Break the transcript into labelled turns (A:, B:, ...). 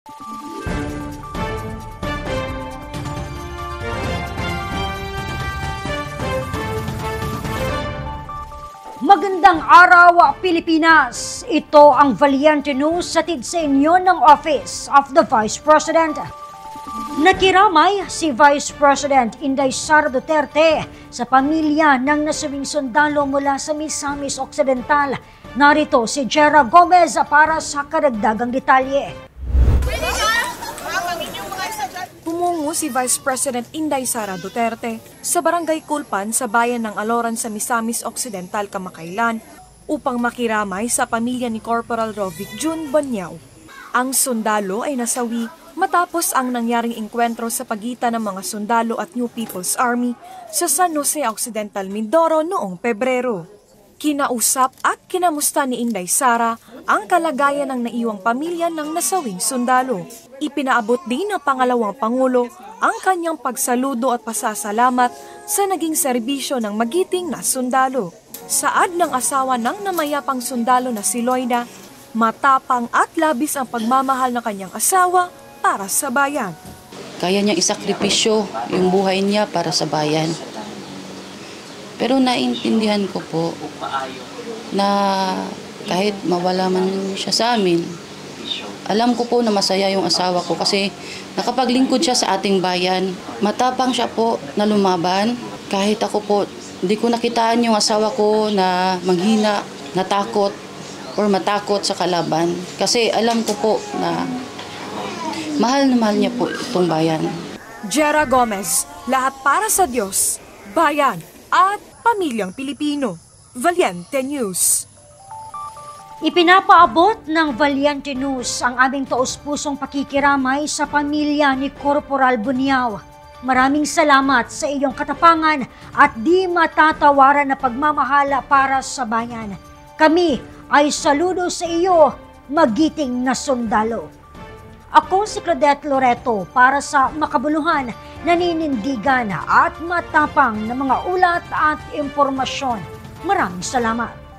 A: Magandang araw, Pilipinas! Ito ang Valiente News hatid sa inyo ng Office of the Vice President. Nakiramay si Vice President Inday Sara Duterte sa pamilya ng nasabing sundalo mula sa Misamis Occidental. Narito si Jera Gomez para sa karagdagang detalye.
B: Tumungo si Vice President Inday Sara Duterte sa Barangay Kulpan sa bayan ng Aloran sa Misamis Occidental, kamakailan upang makiramay sa pamilya ni Corporal Rovic June Banyao. Ang sundalo ay nasawi matapos ang nangyaring engkwentro sa pagitan ng mga sundalo at New People's Army sa San Jose Occidental, Mindoro noong Pebrero. Kinausap at kinamusta ni Inday Sara ang kalagayan ng naiwang pamilya ng nasawing sundalo. Ipinaabot din ng pangalawang Pangulo ang kanyang pagsaludo at pasasalamat sa naging serbisyo ng magiting na sundalo. Saad ng asawa ng namayapang sundalo na si Loida, matapang at labis ang pagmamahal ng kanyang asawa para sa bayan.
C: Kaya niyang isakripisyo yung buhay niya para sa bayan. Pero naintindihan ko po na kahit mawala man siya sa amin, alam ko po na masaya yung asawa ko kasi nakapaglingkod siya sa ating bayan. Matapang siya po na lumaban. Kahit ako po, hindi ko nakitaan yung asawa ko na manghina, natakot, or matakot sa kalaban. Kasi alam ko po na mahal na mahal niya po itong bayan.
B: Jera Gomez, lahat para sa Diyos, bayan at pamilyang Pilipino. Valiente News.
A: Ipinapaabot ng Valiente News ang aming taus-pusong pakikiramay sa pamilya ni Corporal Banyao. Maraming salamat sa iyong katapangan at di matatawaran na pagmamahala para sa bayan. Kami ay saludo sa iyo, magiting na sundalo. Ako si Claudette Loreto para sa makabuluhan, naninindigan at matapang na mga ulat at impormasyon. Maraming salamat.